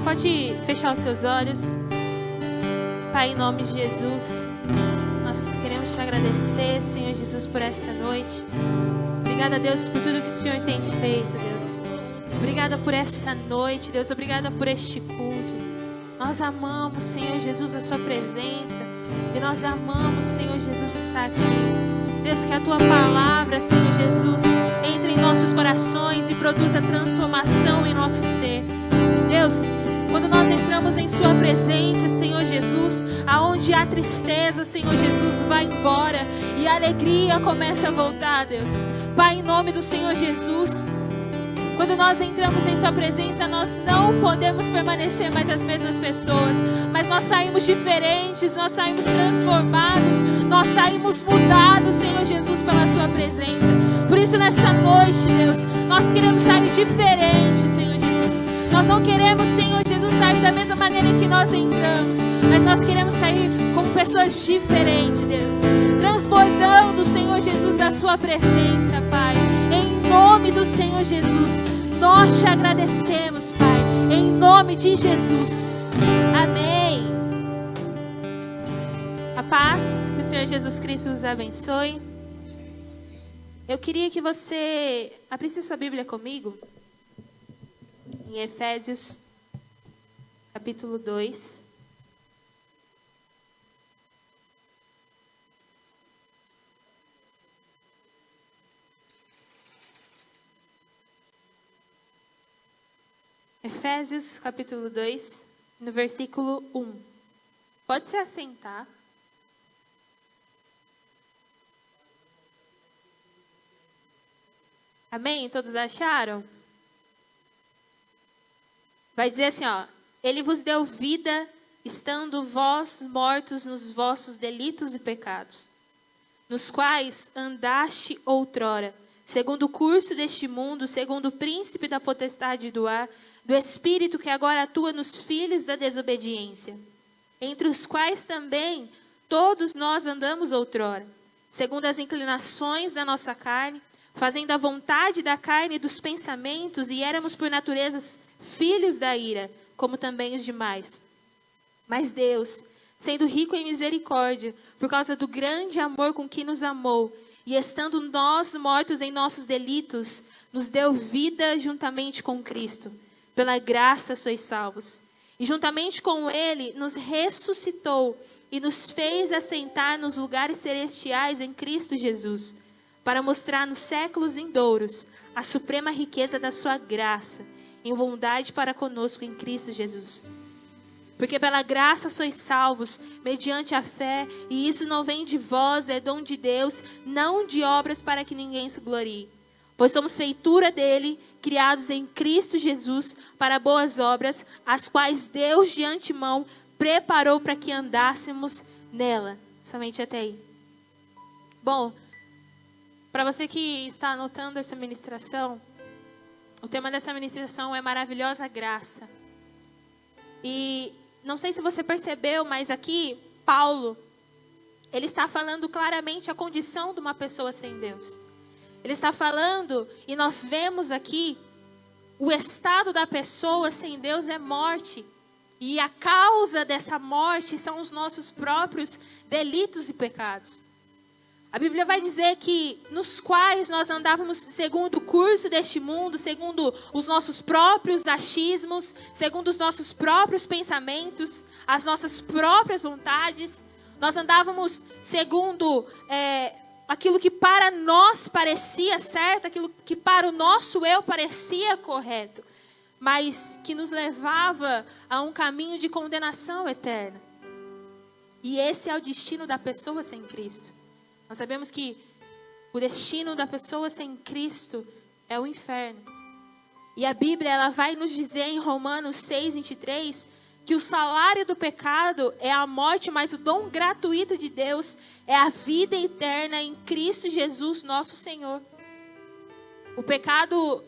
Pode fechar os seus olhos. Pai, em nome de Jesus, nós queremos te agradecer, Senhor Jesus, por essa noite. Obrigada, Deus, por tudo que o Senhor tem feito, Deus. Obrigada por essa noite, Deus. Obrigada por este culto. Nós amamos, Senhor Jesus, a sua presença. E nós amamos, Senhor Jesus, estar aqui. Deus, que a tua palavra, Senhor Jesus, entre em nossos corações e produza transformação em nosso ser. Deus, quando nós entramos em sua presença, Senhor Jesus, aonde há tristeza, Senhor Jesus, vai embora e a alegria começa a voltar, Deus. Pai, em nome do Senhor Jesus, quando nós entramos em sua presença, nós não podemos permanecer mais as mesmas pessoas, mas nós saímos diferentes, nós saímos transformados, nós saímos mudados, Senhor Jesus, pela sua presença. Por isso, nessa noite, Deus, nós queremos sair diferente, Senhor Jesus. Nós não queremos, Senhor Jesus, sair da mesma maneira que nós entramos, mas nós queremos sair como pessoas diferentes, Deus, transbordando, Senhor Jesus, da sua presença, Pai. Em nome do Senhor Jesus, nós te agradecemos, Pai, em nome de Jesus. Amém. A paz, que o Senhor Jesus Cristo os abençoe. Eu queria que você abrisse sua Bíblia comigo em Efésios, capítulo 2. Efésios, capítulo 2, no versículo 1. Pode se assentar. Amém? Todos acharam? Vai dizer assim, ó. Ele vos deu vida, estando vós mortos nos vossos delitos e pecados, nos quais andaste outrora, segundo o curso deste mundo, segundo o príncipe da potestade do ar, do espírito que agora atua nos filhos da desobediência, entre os quais também todos nós andamos outrora, segundo as inclinações da nossa carne, fazendo a vontade da carne e dos pensamentos, e éramos por natureza filhos da ira, como também os demais. Mas Deus, sendo rico em misericórdia, por causa do grande amor com que nos amou, e estando nós mortos em nossos delitos, nos deu vida juntamente com Cristo. Pela graça sois salvos. E juntamente com Ele nos ressuscitou e nos fez assentar nos lugares celestiais em Cristo Jesus, para mostrar nos séculos vindouros a suprema riqueza da sua graça, em bondade para conosco em Cristo Jesus. Porque pela graça sois salvos, mediante a fé, e isso não vem de vós, é dom de Deus, não de obras para que ninguém se glorie. Pois somos feitura dele, criados em Cristo Jesus, para boas obras, as quais Deus de antemão preparou para que andássemos nela. Somente até aí. Bom, para você que está anotando essa ministração, o tema dessa ministração é maravilhosa graça. E não sei se você percebeu, mas aqui, Paulo, ele está falando claramente a condição de uma pessoa sem Deus. Ele está falando, e nós vemos aqui, o estado da pessoa sem Deus é morte. E a causa dessa morte são os nossos próprios delitos e pecados. A Bíblia vai dizer que nos quais nós andávamos segundo o curso deste mundo, segundo os nossos próprios achismos, segundo os nossos próprios pensamentos, as nossas próprias vontades. Nós andávamos segundo aquilo que para nós parecia certo, aquilo que para o nosso eu parecia correto, mas que nos levava a um caminho de condenação eterna. E esse é o destino da pessoa sem Cristo. Nós sabemos que o destino da pessoa sem Cristo é o inferno. E a Bíblia ela vai nos dizer em Romanos 6:23 que o salário do pecado é a morte, mas o dom gratuito de Deus é a vida eterna em Cristo Jesus, nosso Senhor. O pecado,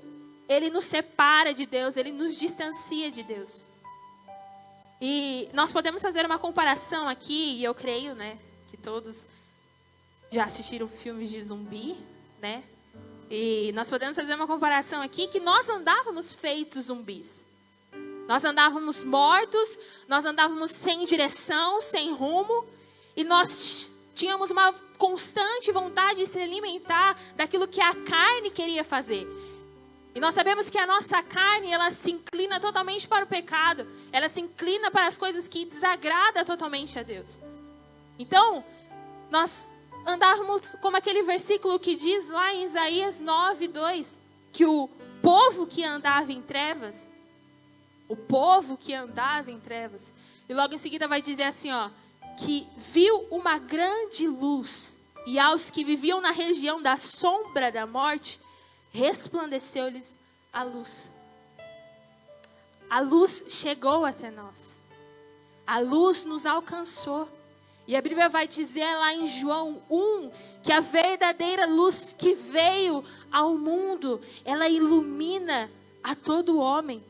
ele nos separa de Deus, ele nos distancia de Deus. E nós podemos fazer uma comparação aqui, e eu creio, que todos já assistiram filmes de zumbi, E nós podemos fazer uma comparação aqui que nós andávamos feitos zumbis. Nós andávamos mortos, nós andávamos sem direção, sem rumo, e nós tínhamos uma constante vontade de se alimentar daquilo que a carne queria fazer. E nós sabemos que a nossa carne, ela se inclina totalmente para o pecado, ela se inclina para as coisas que desagradam totalmente a Deus. Então, nós andávamos como aquele versículo que diz lá em Isaías 9:2, que o povo que andava em trevas, e logo em seguida vai dizer assim, ó, que viu uma grande luz, e aos que viviam na região da sombra da morte, resplandeceu-lhes a luz. A luz chegou até nós. A luz nos alcançou. E a Bíblia vai dizer lá em João 1, que a verdadeira luz que veio ao mundo, ela ilumina a todo homem.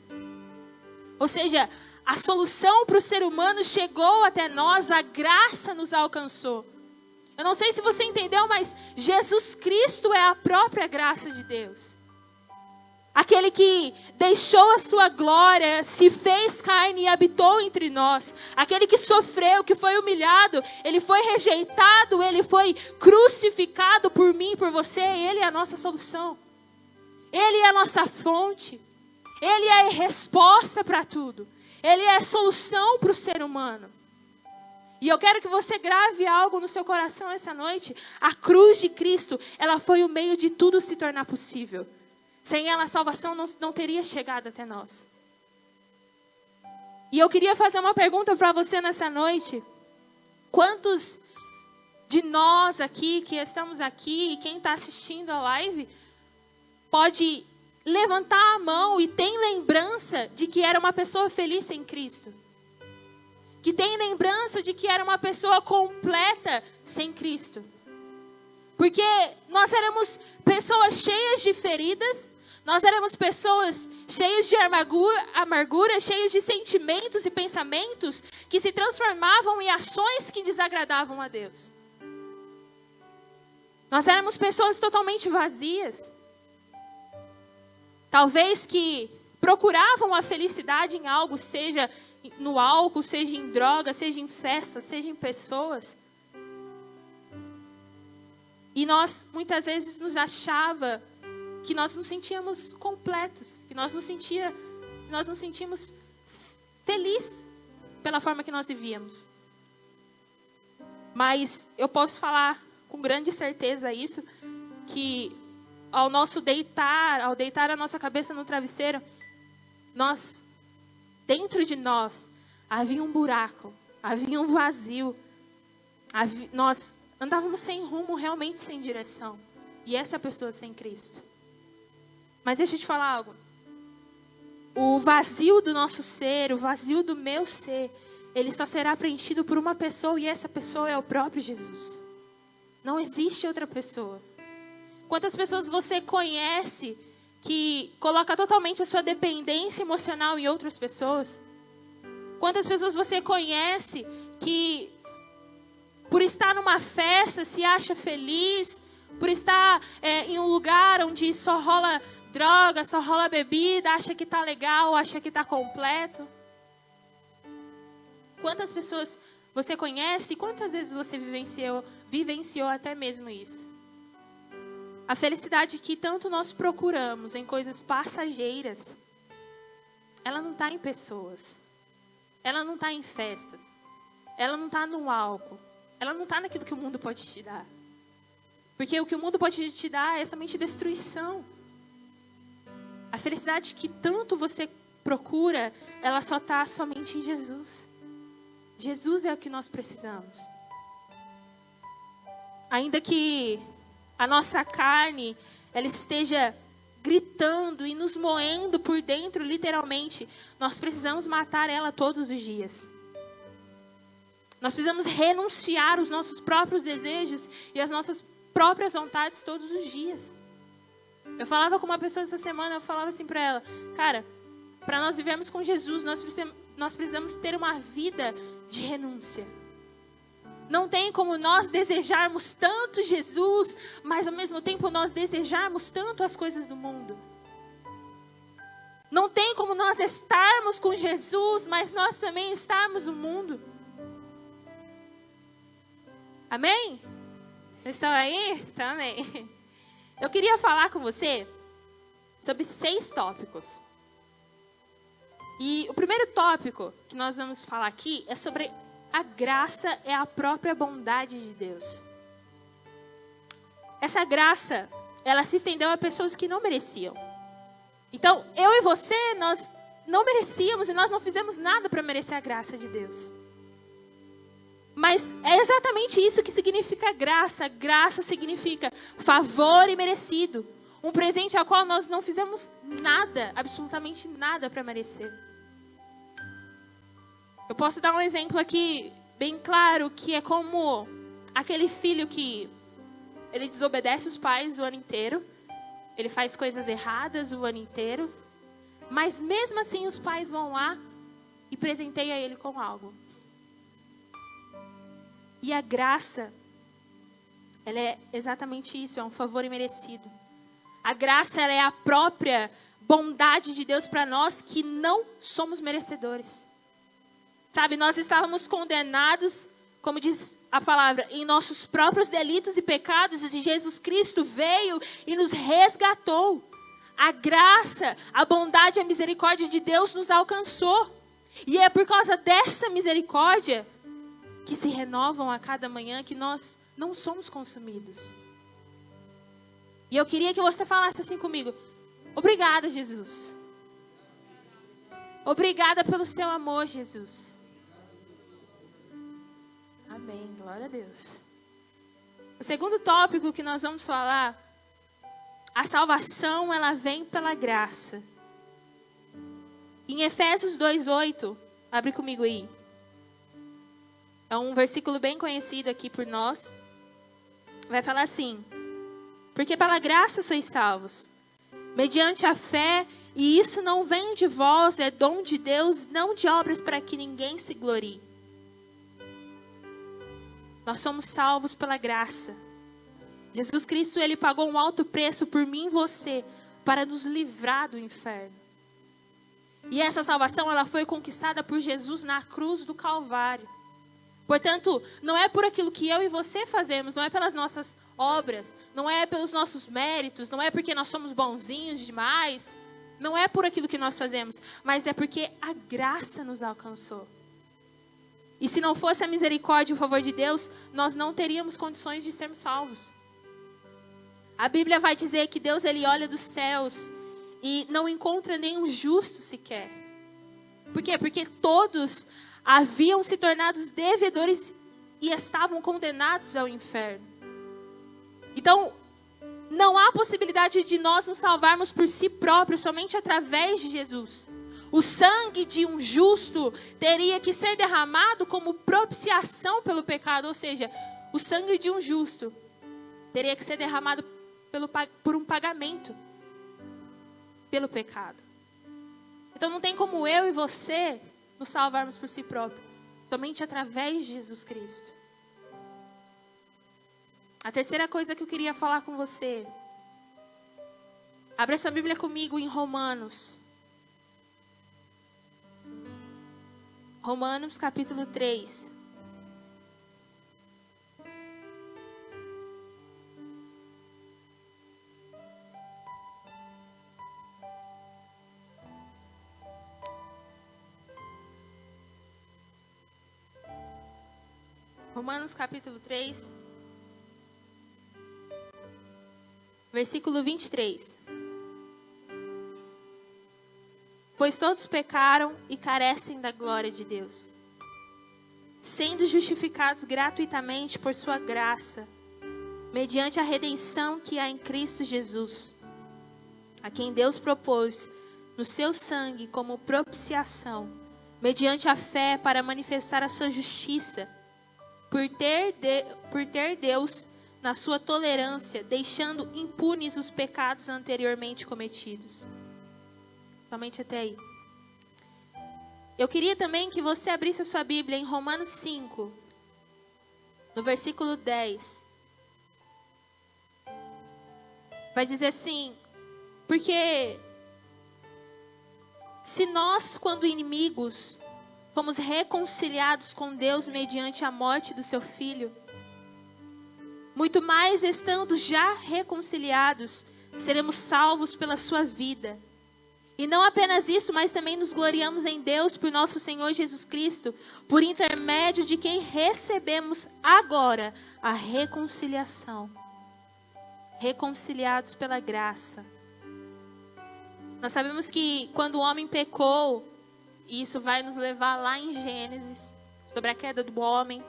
Ou seja, a solução para o ser humano chegou até nós, a graça nos alcançou. Eu não sei se você entendeu, mas Jesus Cristo é a própria graça de Deus. Aquele que deixou a sua glória, se fez carne e habitou entre nós. Aquele que sofreu, que foi humilhado, ele foi rejeitado, ele foi crucificado por mim, por você. Ele é a nossa solução. Ele é a nossa fonte. Ele é a resposta para tudo. Ele é a solução para o ser humano. E eu quero que você grave algo no seu coração essa noite. A cruz de Cristo, ela foi o meio de tudo se tornar possível. Sem ela, a salvação não teria chegado até nós. E eu queria fazer uma pergunta para você nessa noite. Quantos de nós aqui, que estamos aqui, e quem está assistindo a live, pode levantar a mão e tem lembrança de que era uma pessoa feliz sem Cristo? Que tem lembrança de que era uma pessoa completa sem Cristo? Porque nós éramos pessoas cheias de feridas, nós éramos pessoas cheias de amargura, cheias de sentimentos e pensamentos que se transformavam em ações que desagradavam a Deus. Nós éramos pessoas totalmente vazias. Talvez que procuravam a felicidade em algo, seja no álcool, seja em droga, seja em festa, seja em pessoas. E nós, muitas vezes, nos achava que nós nos sentíamos completos, que nós nos sentíamos felizes pela forma que nós vivíamos. Mas eu posso falar com grande certeza isso, que ao deitar a nossa cabeça no travesseiro, dentro de nós, havia um buraco, havia um vazio, nós andávamos sem rumo, realmente sem direção. E essa é a pessoa sem Cristo. Mas deixa eu te falar algo. O vazio do nosso ser, o vazio do meu ser, ele só será preenchido por uma pessoa, e essa pessoa é o próprio Jesus. Não existe outra pessoa. Quantas pessoas você conhece que coloca totalmente a sua dependência emocional em outras pessoas? Quantas pessoas você conhece que, por estar numa festa, se acha feliz, por estar em um lugar onde só rola droga, só rola bebida, acha que está legal, acha que está completo? Quantas pessoas você conhece e quantas vezes você vivenciou até mesmo isso? A felicidade que tanto nós procuramos em coisas passageiras, ela não está em pessoas, ela não está em festas, ela não está no álcool, ela não está naquilo que o mundo pode te dar. Porque o que o mundo pode te dar é somente destruição. A felicidade que tanto você procura, ela só está somente em Jesus. Jesus é o que nós precisamos. Ainda que a nossa carne, ela esteja gritando e nos moendo por dentro, literalmente, nós precisamos matar ela todos os dias. Nós precisamos renunciar os nossos próprios desejos e as nossas próprias vontades todos os dias. Eu falava com uma pessoa essa semana, eu falava assim para ela, cara, para nós vivermos com Jesus, nós precisamos ter uma vida de renúncia. Não tem como nós desejarmos tanto Jesus, mas ao mesmo tempo nós desejarmos tanto as coisas do mundo. Não tem como nós estarmos com Jesus, mas nós também estarmos no mundo. Amém? Vocês estão aí? Então, amém. Eu queria falar com você sobre 6 tópicos. E o primeiro tópico que nós vamos falar aqui é sobre a graça é a própria bondade de Deus. Essa graça, ela se estendeu a pessoas que não mereciam. Então, eu e você, nós não merecíamos e nós não fizemos nada para merecer a graça de Deus. Mas é exatamente isso que significa graça. Graça significa favor imerecido. Um presente ao qual nós não fizemos nada, absolutamente nada para merecer. Eu posso dar um exemplo aqui bem claro, que é como aquele filho que ele desobedece os pais o ano inteiro. Ele faz coisas erradas o ano inteiro. Mas mesmo assim os pais vão lá e presenteiam ele com algo. E a graça, ela é exatamente isso, é um favor imerecido. A graça, ela é a própria bondade de Deus para nós que não somos merecedores. Sabe, nós estávamos condenados, como diz a palavra, em nossos próprios delitos e pecados, e Jesus Cristo veio e nos resgatou. A graça, a bondade e a misericórdia de Deus nos alcançou. E é por causa dessa misericórdia que se renovam a cada manhã, que nós não somos consumidos. E eu queria que você falasse assim comigo: obrigada, Jesus. Obrigada pelo seu amor, Jesus. Amém, glória a Deus. O segundo tópico que nós vamos falar, a salvação, ela vem pela graça. Em Efésios 2:8, abre comigo aí. É um versículo bem conhecido aqui por nós. Vai falar assim: porque pela graça sois salvos, mediante a fé, e isso não vem de vós, é dom de Deus, não de obras para que ninguém se glorie. Nós somos salvos pela graça. Jesus Cristo, ele pagou um alto preço por mim e você, para nos livrar do inferno. E essa salvação, ela foi conquistada por Jesus na cruz do Calvário. Portanto, não é por aquilo que eu e você fazemos, não é pelas nossas obras, não é pelos nossos méritos, não é porque nós somos bonzinhos demais, não é por aquilo que nós fazemos, mas é porque a graça nos alcançou. E se não fosse a misericórdia e o favor de Deus, nós não teríamos condições de sermos salvos. A Bíblia vai dizer que Deus, ele olha dos céus e não encontra nenhum justo sequer. Por quê? Porque todos haviam se tornado devedores e estavam condenados ao inferno. Então, não há possibilidade de nós nos salvarmos por si próprios, somente através de Jesus. O sangue de um justo teria que ser derramado como propiciação pelo pecado, ou seja, o sangue de um justo teria que ser derramado por um pagamento pelo pecado. Então não tem como eu e você nos salvarmos por si próprio, somente através de Jesus Cristo. A terceira coisa que eu queria falar com você, abra sua Bíblia comigo em Romanos. Romanos capítulo 3. Romanos capítulo 3, versículo 23. Pois todos pecaram e carecem da glória de Deus, sendo justificados gratuitamente por sua graça, mediante a redenção que há em Cristo Jesus, a quem Deus propôs no seu sangue como propiciação, mediante a fé para manifestar a sua justiça, por ter Deus, na sua tolerância, deixando impunes os pecados anteriormente cometidos. Somente até aí. Eu queria também que você abrisse a sua Bíblia em Romanos 5, no versículo 10. Vai dizer assim: porque Se nós, quando inimigos, fomos reconciliados com Deus mediante a morte do seu Filho, muito mais estando já reconciliados, seremos salvos pela sua vida. E não apenas isso, mas também nos gloriamos em Deus por nosso Senhor Jesus Cristo, por intermédio de quem recebemos agora a reconciliação. Reconciliados pela graça. Nós sabemos que quando o homem pecou, e isso vai nos levar lá em Gênesis, sobre a queda do homem,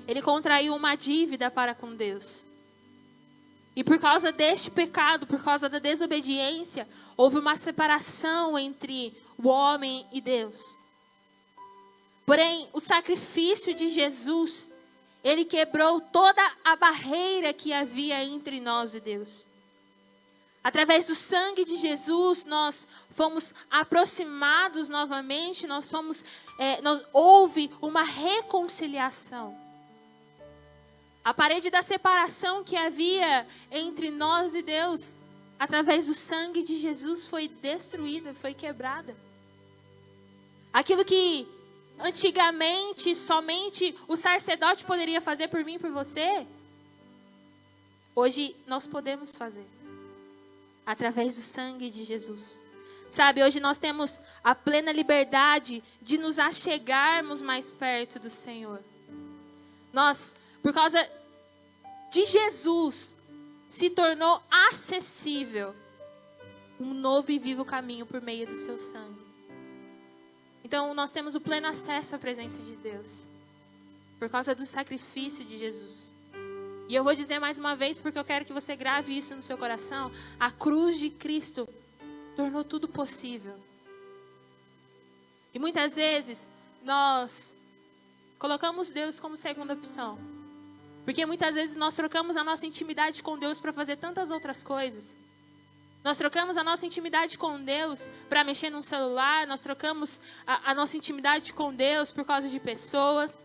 ele contraiu uma dívida para com Deus. E por causa deste pecado, por causa da desobediência, houve uma separação entre o homem e Deus. Porém, o sacrifício de Jesus, ele quebrou toda a barreira que havia entre nós e Deus. Através do sangue de Jesus, nós fomos aproximados novamente, houve uma reconciliação. A parede da separação que havia entre nós e Deus, através do sangue de Jesus, foi destruída, foi quebrada. Aquilo que antigamente somente o sacerdote poderia fazer por mim e por você, hoje nós podemos fazer. Através do sangue de Jesus. Sabe, hoje nós temos a plena liberdade de nos achegarmos mais perto do Senhor. Nós, por causa de Jesus, se tornou acessível um novo e vivo caminho por meio do seu sangue. Então, nós temos o pleno acesso à presença de Deus, por causa do sacrifício de Jesus. E eu vou dizer mais uma vez, porque eu quero que você grave isso no seu coração. A cruz de Cristo tornou tudo possível. E muitas vezes, nós colocamos Deus como segunda opção. Porque muitas vezes nós trocamos a nossa intimidade com Deus para fazer tantas outras coisas. Nós trocamos a nossa intimidade com Deus para mexer num celular. Nós trocamos a nossa intimidade com Deus por causa de pessoas,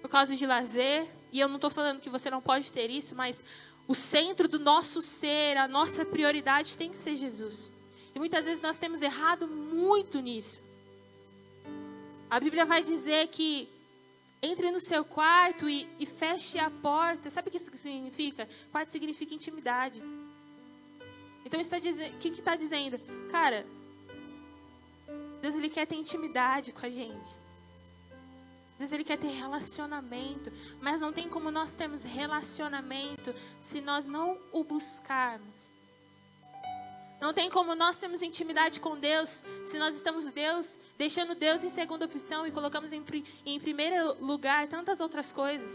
por causa de lazer. E eu não estou falando que você não pode ter isso, mas o centro do nosso ser, a nossa prioridade tem que ser Jesus. E muitas vezes nós temos errado muito nisso. A Bíblia vai dizer que entre no seu quarto e feche a porta. Sabe o que isso significa? Quarto significa intimidade. Então, o que está dizendo? Cara, Deus, Ele quer ter intimidade com a gente. Deus, Ele quer ter relacionamento. Mas não tem como nós termos relacionamento se nós não o buscarmos. Não tem como nós termos intimidade com Deus se nós estamos deixando Deus em segunda opção e colocamos em primeiro lugar tantas outras coisas.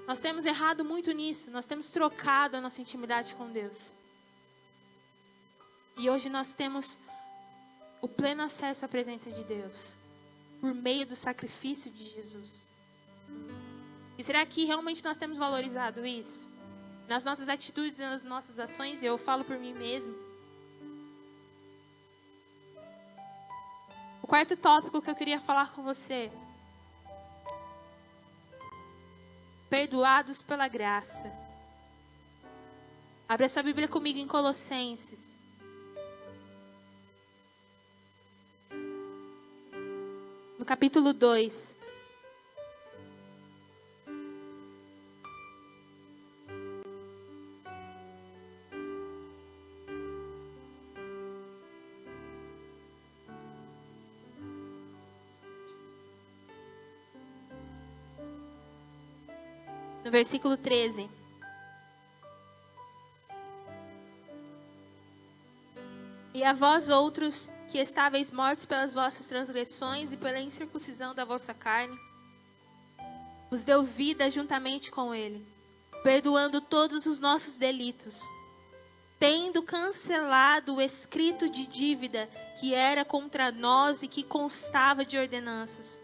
Nós temos errado muito nisso. Nós temos trocado a nossa intimidade com Deus. E hoje nós temos o pleno acesso à presença de Deus por meio do sacrifício de Jesus. E será que realmente nós temos valorizado isso? Nas nossas atitudes e nas nossas ações, eu falo por mim mesmo. O quarto tópico que eu queria falar com você. Perdoados pela graça. Abra sua Bíblia comigo em Colossenses. No capítulo 2. No versículo 13. E a vós outros, que estáveis mortos pelas vossas transgressões e pela incircuncisão da vossa carne, vos deu vida juntamente com ele, perdoando todos os nossos delitos, tendo cancelado o escrito de dívida que era contra nós e que constava de ordenanças,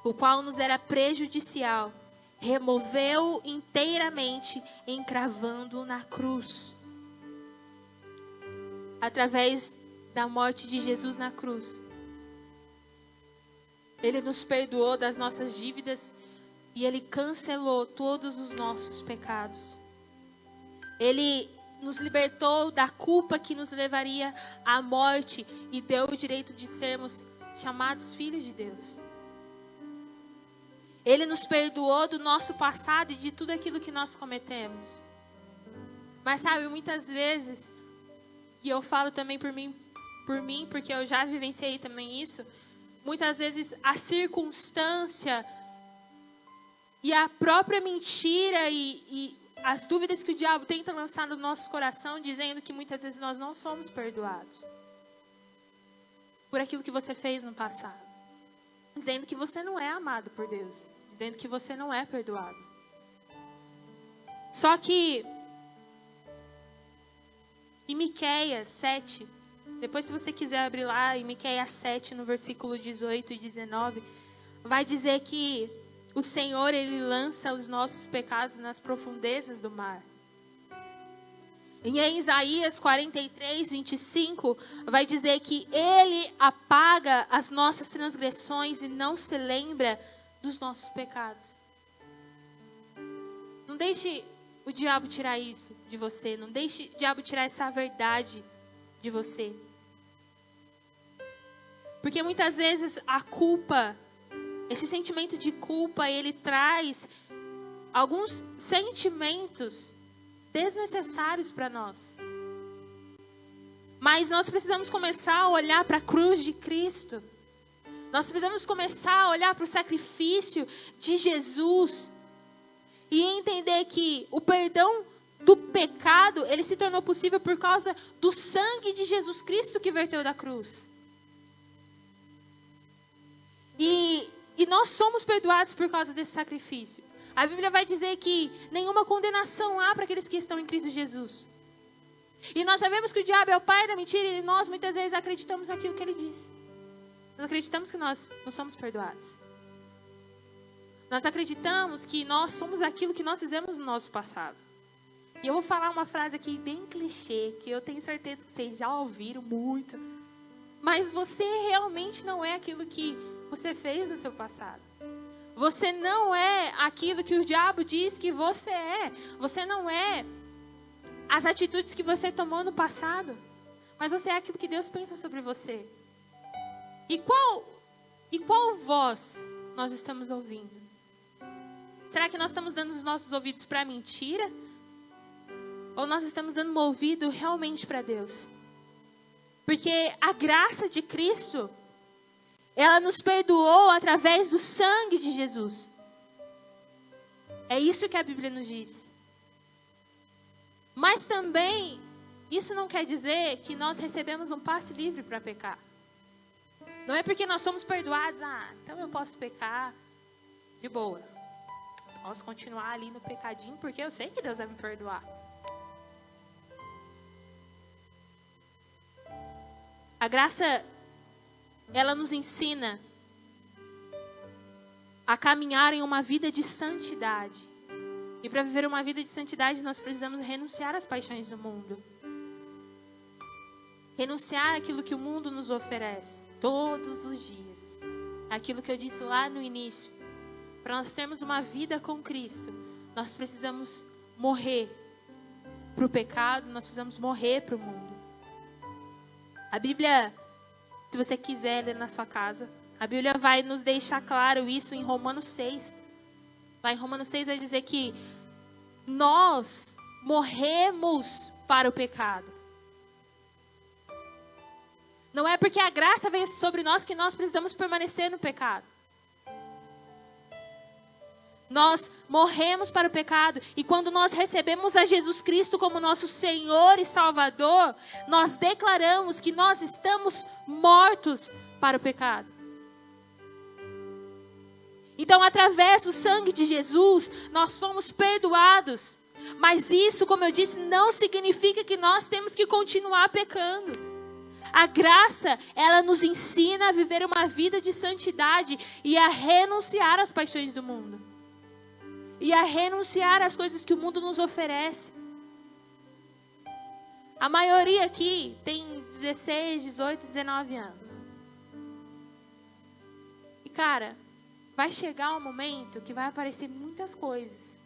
o qual nos era prejudicial, removeu inteiramente, encravando-o na cruz. Através da morte de Jesus na cruz, Ele nos perdoou das nossas dívidas e Ele cancelou todos os nossos pecados. Ele nos libertou da culpa que nos levaria à morte e deu o direito de sermos chamados filhos de Deus. Ele nos perdoou do nosso passado e de tudo aquilo que nós cometemos. Mas sabe, muitas vezes, e eu falo também por mim, porque eu já vivenciei também isso, muitas vezes a circunstância e a própria mentira e as dúvidas que o diabo tenta lançar no nosso coração, dizendo que muitas vezes nós não somos perdoados por aquilo que você fez no passado. Dizendo que você não é amado por Deus. Dizendo que você não é perdoado. Só que em Miqueias 7, depois se você quiser abrir lá, em Miqueias 7, no versículo 18 e 19, vai dizer que o Senhor, Ele lança os nossos pecados nas profundezas do mar. E em Isaías 43, 25, vai dizer que Ele apaga as nossas transgressões e não se lembra dos nossos pecados. Não deixe o diabo tirar isso de você. Não deixe o diabo tirar essa verdade de você. Porque muitas vezes a culpa, esse sentimento de culpa, ele traz alguns sentimentos desnecessários para nós. Mas nós precisamos começar a olhar para a cruz de Cristo. Nós precisamos começar a olhar para o sacrifício de Jesus e entender que o perdão do pecado, ele se tornou possível por causa do sangue de Jesus Cristo que verteu da cruz. E nós somos perdoados por causa desse sacrifício. A Bíblia vai dizer que nenhuma condenação há para aqueles que estão em Cristo Jesus. E nós sabemos que o diabo é o pai da mentira e nós muitas vezes acreditamos naquilo que ele diz. Nós acreditamos que nós não somos perdoados. Nós acreditamos que nós somos aquilo que nós fizemos no nosso passado. E eu vou falar uma frase aqui bem clichê, que eu tenho certeza que vocês já ouviram muito. Mas você realmente não é aquilo que você fez no seu passado. Você não é aquilo que o diabo diz que você é. Você não é as atitudes que você tomou no passado. Mas você é aquilo que Deus pensa sobre você. E qual voz nós estamos ouvindo? Será que nós estamos dando os nossos ouvidos para a mentira? Ou nós estamos dando um ouvido realmente para Deus? Porque a graça de Cristo, ela nos perdoou através do sangue de Jesus. É isso que a Bíblia nos diz. Mas também, isso não quer dizer que nós recebemos um passe livre para pecar. Não é porque nós somos perdoados, então eu posso pecar de boa. Posso continuar ali no pecadinho, porque eu sei que Deus vai me perdoar. A graça, ela nos ensina a caminhar em uma vida de santidade. E para viver uma vida de santidade, nós precisamos renunciar às paixões do mundo. Renunciar àquilo que o mundo nos oferece todos os dias. Aquilo que eu disse lá no início. Para nós termos uma vida com Cristo, nós precisamos morrer para o pecado, nós precisamos morrer para o mundo. A Bíblia, se você quiser ler na sua casa, a Bíblia vai nos deixar claro isso em Romanos 6. Lá em Romanos 6 vai dizer que nós morremos para o pecado. Não é porque a graça veio sobre nós que nós precisamos permanecer no pecado. Nós morremos para o pecado e quando nós recebemos a Jesus Cristo como nosso Senhor e Salvador, nós declaramos que nós estamos mortos para o pecado. Então, através do sangue de Jesus, nós fomos perdoados. Mas isso, como eu disse, não significa que nós temos que continuar pecando. A graça, ela nos ensina a viver uma vida de santidade e a renunciar às paixões do mundo. E a renunciar às coisas que o mundo nos oferece. A maioria aqui tem 16, 18, 19 anos. E cara, vai chegar um momento que vai aparecer muitas coisas.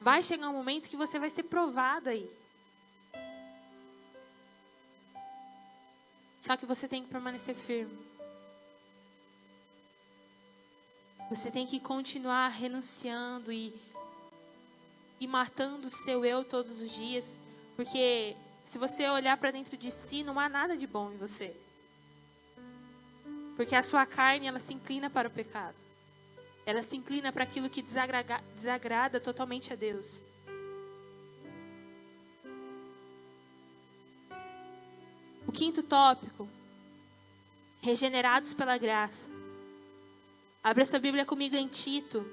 Vai chegar um momento que você vai ser provado aí. Só que você tem que permanecer firme. Você tem que continuar renunciando e matando o seu eu todos os dias. Porque se você olhar para dentro de si, não há nada de bom em você. Porque a sua carne, ela se inclina para o pecado. Ela se inclina para aquilo que desagrada totalmente a Deus. O quinto tópico, regenerados pela graça. Abra sua Bíblia comigo em Tito,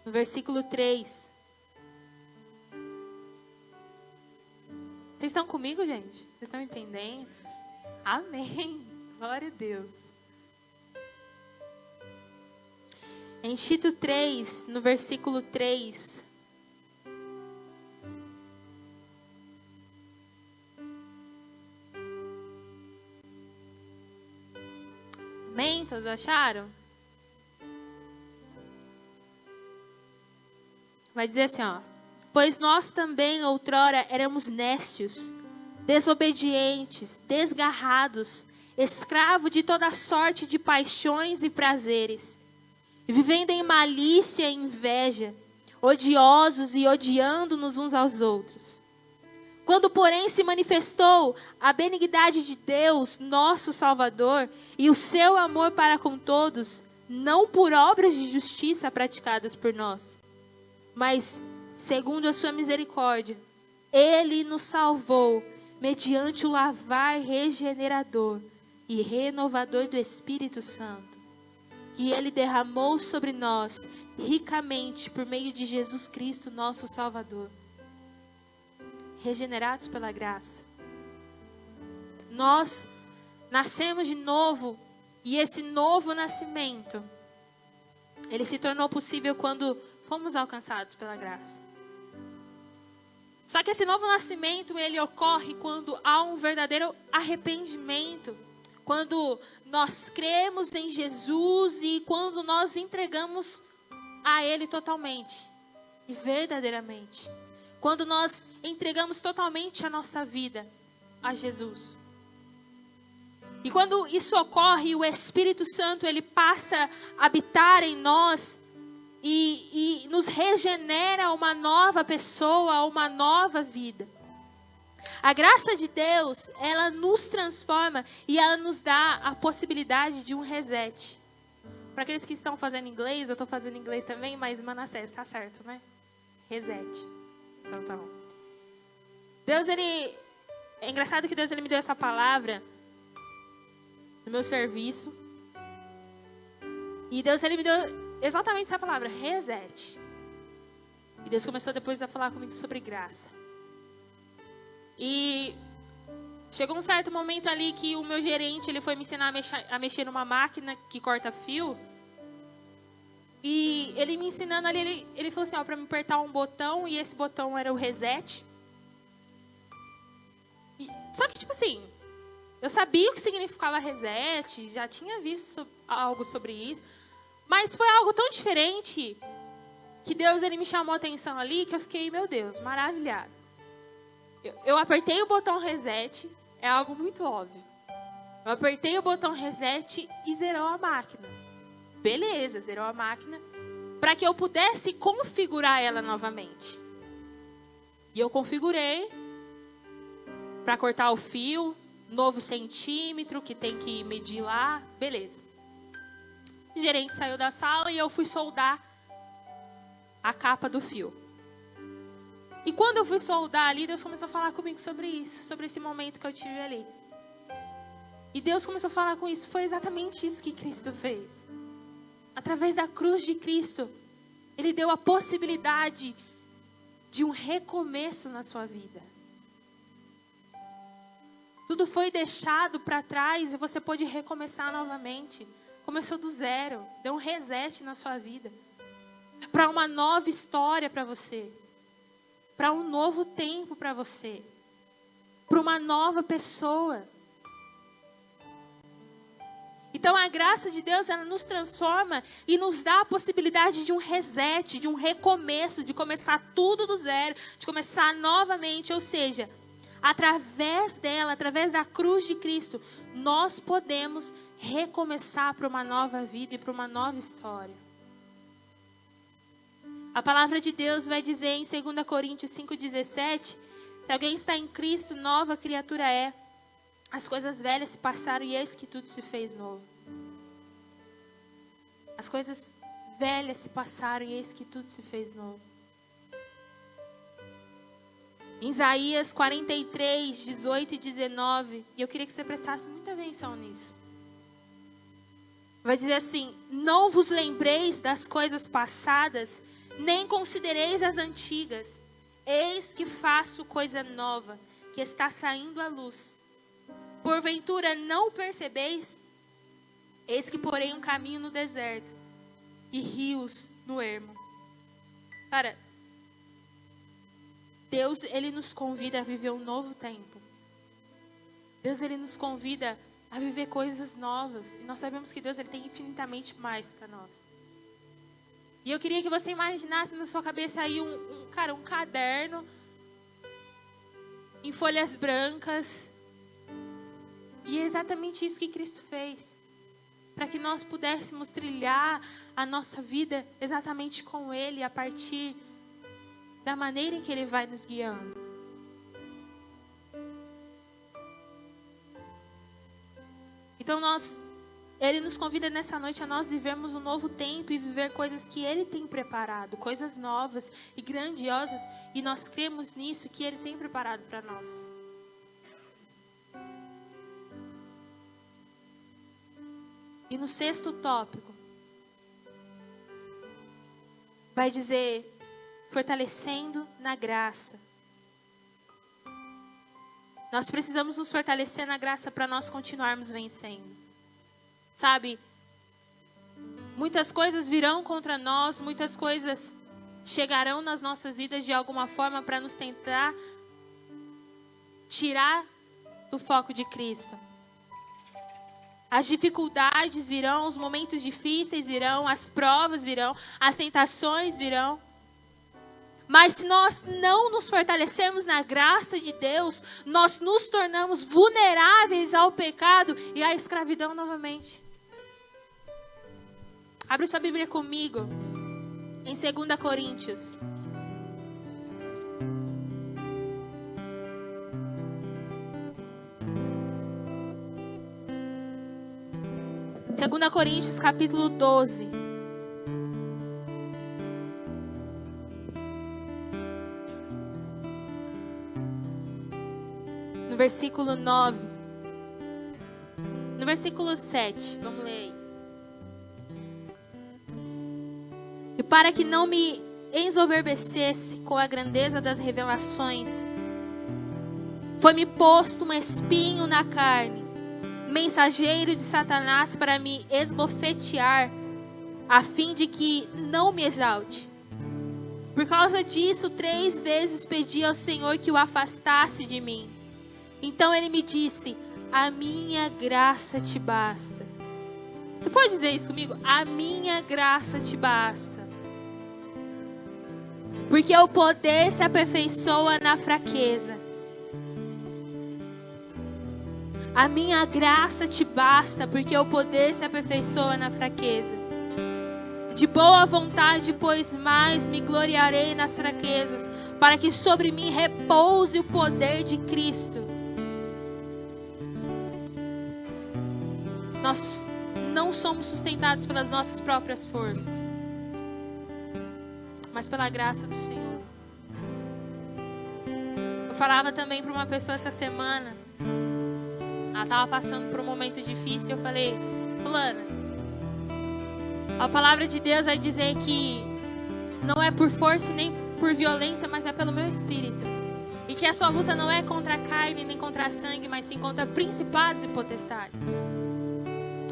no versículo 3. Vocês estão comigo, gente? Vocês estão entendendo? Amém. Glória a Deus. Em Tito 3, no versículo 3. Amém? Todos acharam? Vai dizer assim, ó. Pois nós também outrora éramos nécios, desobedientes, desgarrados, escravos de toda sorte de paixões e prazeres, vivendo em malícia e inveja, odiosos e odiando-nos uns aos outros. Quando, porém, se manifestou a benignidade de Deus, nosso Salvador, e o seu amor para com todos, não por obras de justiça praticadas por nós, mas segundo a sua misericórdia, Ele nos salvou mediante o lavar regenerador e renovador do Espírito Santo, que Ele derramou sobre nós ricamente por meio de Jesus Cristo, nosso Salvador. Regenerados pela graça. Nós nascemos de novo, e esse novo nascimento, ele se tornou possível quando fomos alcançados pela graça. Só que esse novo nascimento, ele ocorre quando há um verdadeiro arrependimento, quando nós cremos em Jesus e quando nós entregamos a Ele totalmente e verdadeiramente. Quando nós entregamos totalmente a nossa vida a Jesus. E quando isso ocorre, o Espírito Santo, ele passa a habitar em nós e nos regenera uma nova pessoa, uma nova vida. A graça de Deus, ela nos transforma e ela nos dá a possibilidade de um reset. Para aqueles que estão fazendo inglês, eu estou fazendo inglês também, mas Manassés, está certo, né? Reset. Então tá bom. Deus, ele... É engraçado que Deus, ele me deu essa palavra no meu serviço. E Deus, ele me deu exatamente essa palavra, reset. E Deus começou depois a falar comigo sobre graça. E chegou um certo momento ali que o meu gerente, ele foi me ensinar a mexer numa máquina que corta fio. E ele me ensinando ali, ele falou assim, ó, para me apertar um botão, e esse botão era o reset. Só que, tipo assim, eu sabia o que significava reset, já tinha visto algo sobre isso, mas foi algo tão diferente que Deus, ele me chamou a atenção ali, que eu fiquei, meu Deus, maravilhado. Eu apertei o botão reset, é algo muito óbvio. Eu apertei o botão reset e zerou a máquina. Beleza, zerou a máquina, para que eu pudesse configurar ela novamente. E eu configurei para cortar o fio, novo centímetro que tem que medir lá, beleza. O gerente saiu da sala e eu fui soldar a capa do fio. E quando eu fui soldar ali, Deus começou a falar comigo sobre isso, sobre esse momento que eu tive ali. E Deus começou a falar com isso, foi exatamente isso que Cristo fez. Através da cruz de Cristo, Ele deu a possibilidade de um recomeço na sua vida. Tudo foi deixado para trás e você pôde recomeçar novamente. Começou do zero, deu um reset na sua vida. Para uma nova história para você. Para um novo tempo para você. Para uma nova pessoa. Então a graça de Deus, ela nos transforma e nos dá a possibilidade de um reset, de um recomeço, de começar tudo do zero, de começar novamente. Ou seja, através dela, através da cruz de Cristo, nós podemos recomeçar para uma nova vida e para uma nova história. A palavra de Deus vai dizer em 2 Coríntios 5,17, se alguém está em Cristo, nova criatura é. As coisas velhas se passaram e eis que tudo se fez novo. As coisas velhas se passaram e eis que tudo se fez novo. Em Isaías 43, 18 e 19, e eu queria que você prestasse muita atenção nisso. Vai dizer assim: não vos lembreis das coisas passadas, nem considereis as antigas. Eis que faço coisa nova, que está saindo à luz. Porventura não percebeis? Eis que porei um caminho no deserto e rios no ermo. Cara, Deus, Ele nos convida a viver um novo tempo. Deus, Ele nos convida a viver coisas novas. E nós sabemos que Deus, Ele tem infinitamente mais para nós. E eu queria que você imaginasse na sua cabeça aí um caderno em folhas brancas. E é exatamente isso que Cristo fez. Para que nós pudéssemos trilhar a nossa vida exatamente com Ele, a partir da maneira em que Ele vai nos guiando. Então Ele nos convida nessa noite a nós vivermos um novo tempo e viver coisas que Ele tem preparado, coisas novas e grandiosas, e nós cremos nisso que Ele tem preparado para nós. E no 6º tópico, vai dizer, fortalecendo na graça. Nós precisamos nos fortalecer na graça para nós continuarmos vencendo. Sabe, muitas coisas virão contra nós, muitas coisas chegarão nas nossas vidas de alguma forma para nos tentar tirar do foco de Cristo. As dificuldades virão, os momentos difíceis virão, as provas virão, as tentações virão. Mas se nós não nos fortalecermos na graça de Deus, nós nos tornamos vulneráveis ao pecado e à escravidão novamente. Abre sua Bíblia comigo, em 2 Coríntios. Segunda Coríntios, capítulo 12. No versículo 9. No versículo 7. Vamos ler aí. E para que não me ensoberbecesse com a grandeza das revelações, foi-me posto um espinho na carne, mensageiro de Satanás para me esbofetear, a fim de que não me exalte. Por causa disso, 3 vezes pedi ao Senhor que o afastasse de mim. Então Ele me disse: a minha graça te basta. Você pode dizer isso comigo? A minha graça te basta. Porque o poder se aperfeiçoa na fraqueza. A minha graça te basta, porque o poder se aperfeiçoa na fraqueza. De boa vontade, pois mais me gloriarei nas fraquezas, para que sobre mim repouse o poder de Cristo. Nós não somos sustentados pelas nossas próprias forças, mas pela graça do Senhor. Eu falava também para uma pessoa essa semana. Ela estava passando por um momento difícil. Eu falei: fulana, a palavra de Deus vai dizer que não é por força nem por violência, mas é pelo meu espírito. E que a sua luta não é contra a carne nem contra a sangue, mas sim contra principados e potestades.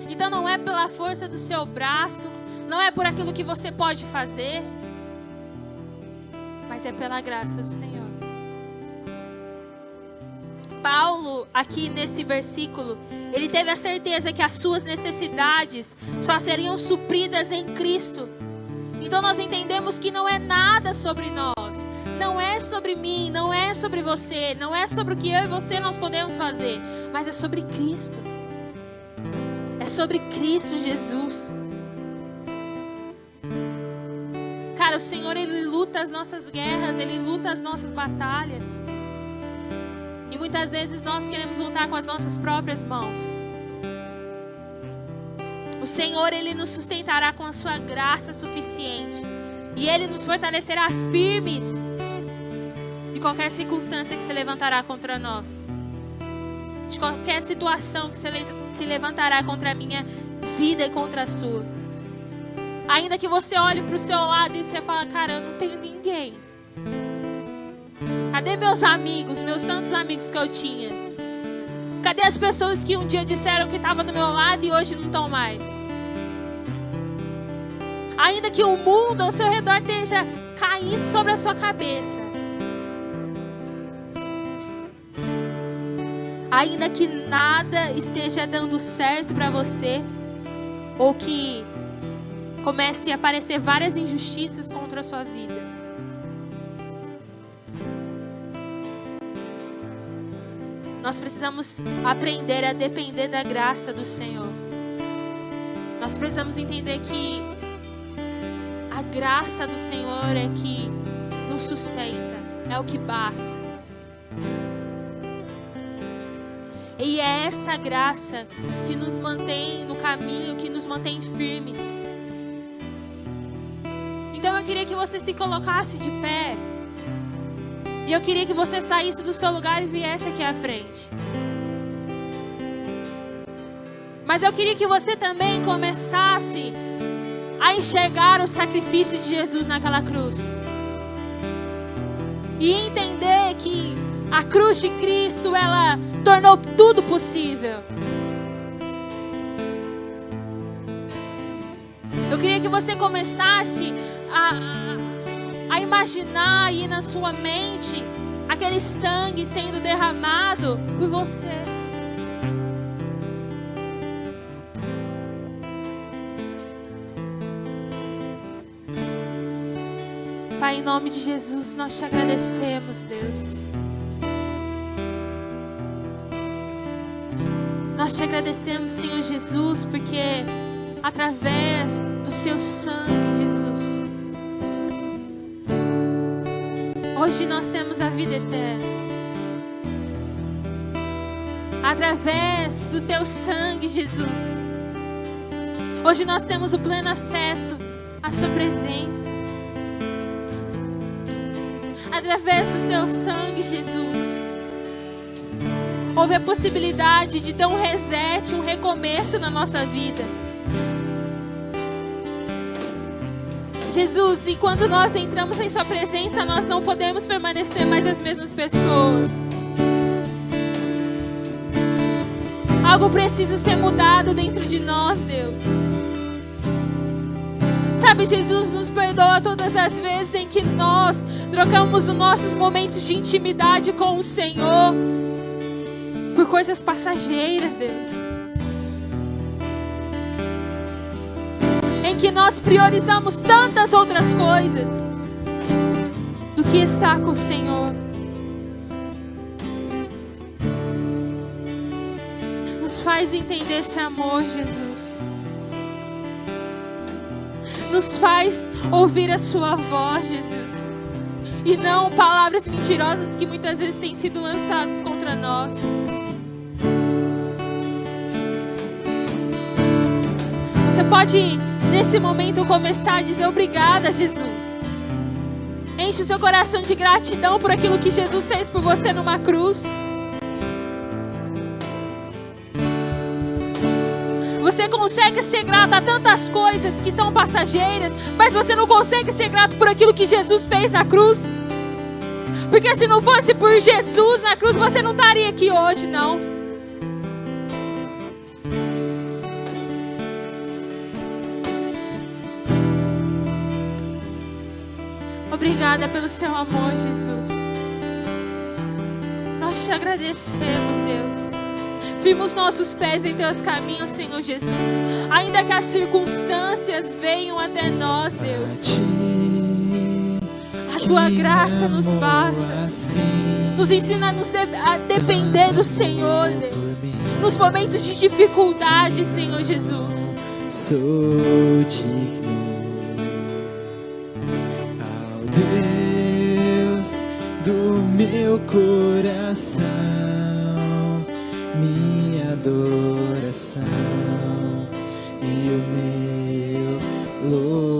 Então não é pela força do seu braço, não é por aquilo que você pode fazer, mas é pela graça do Senhor. Paulo, aqui nesse versículo, ele teve a certeza que as suas necessidades só seriam supridas em Cristo. Então nós entendemos que não é nada sobre nós, não é sobre mim, não é sobre você, não é sobre o que eu e você nós podemos fazer, mas é sobre Cristo. É sobre Cristo Jesus. Cara, o Senhor, Ele luta as nossas guerras, Ele luta as nossas batalhas. E muitas vezes nós queremos lutar com as nossas próprias mãos. O Senhor, Ele nos sustentará com a sua graça suficiente. E Ele nos fortalecerá firmes de qualquer circunstância que se levantará contra nós. De qualquer situação que se levantará contra a minha vida e contra a sua. Ainda que você olhe para o seu lado e você fala, cara, eu não tenho ninguém. Cadê meus amigos, meus tantos amigos que eu tinha? Cadê as pessoas que um dia disseram que estavam do meu lado e hoje não estão mais? Ainda que o mundo ao seu redor esteja caindo sobre a sua cabeça. Ainda que nada esteja dando certo para você, ou que comece a aparecer várias injustiças contra a sua vida. Nós precisamos aprender a depender da graça do Senhor. Nós precisamos entender que a graça do Senhor é que nos sustenta, é o que basta. E é essa graça que nos mantém no caminho, que nos mantém firmes. Então eu queria que você se colocasse de pé. E eu queria que você saísse do seu lugar e viesse aqui à frente. Mas eu queria que você também começasse a enxergar o sacrifício de Jesus naquela cruz. E entender que a cruz de Cristo, ela tornou tudo possível. Eu queria que você começasse a imaginar aí na sua mente aquele sangue sendo derramado por você. Pai, em nome de Jesus, nós te agradecemos, Deus. Nós te agradecemos, Senhor Jesus, porque através do seu sangue, Jesus, hoje nós temos a vida eterna. Através do teu sangue, Jesus, hoje nós temos o pleno acesso à sua presença. Através do seu sangue, Jesus, houve a possibilidade de ter um reset, um recomeço na nossa vida. Jesus, e quando nós entramos em sua presença, nós não podemos permanecer mais as mesmas pessoas. Algo precisa ser mudado dentro de nós, Deus. Sabe, Jesus, nos perdoa todas as vezes em que nós trocamos os nossos momentos de intimidade com o Senhor por coisas passageiras, Deus. Em que nós priorizamos tantas outras coisas do que estar com o Senhor. Nos faz entender esse amor, Jesus. Nos faz ouvir a sua voz, Jesus. E não palavras mentirosas que muitas vezes têm sido lançadas contra nós. Você pode, nesse momento, começar a dizer obrigada, Jesus. Enche o seu coração de gratidão por aquilo que Jesus fez por você numa cruz. Você consegue ser grato a tantas coisas que são passageiras, mas você não consegue ser grato por aquilo que Jesus fez na cruz. Porque se não fosse por Jesus na cruz, você não estaria aqui hoje, não. Obrigada pelo seu amor, Jesus. nós te agradecemos, Deus. Firma os nossos pés em teus caminhos, Senhor Jesus. Ainda que as circunstâncias venham até nós, Deus, a tua graça nos basta. Nos ensina a depender do Senhor, Deus. Nos momentos de dificuldade, Senhor Jesus. Sou digno ao Deus do meu coração, minha adoração e o meu louvor.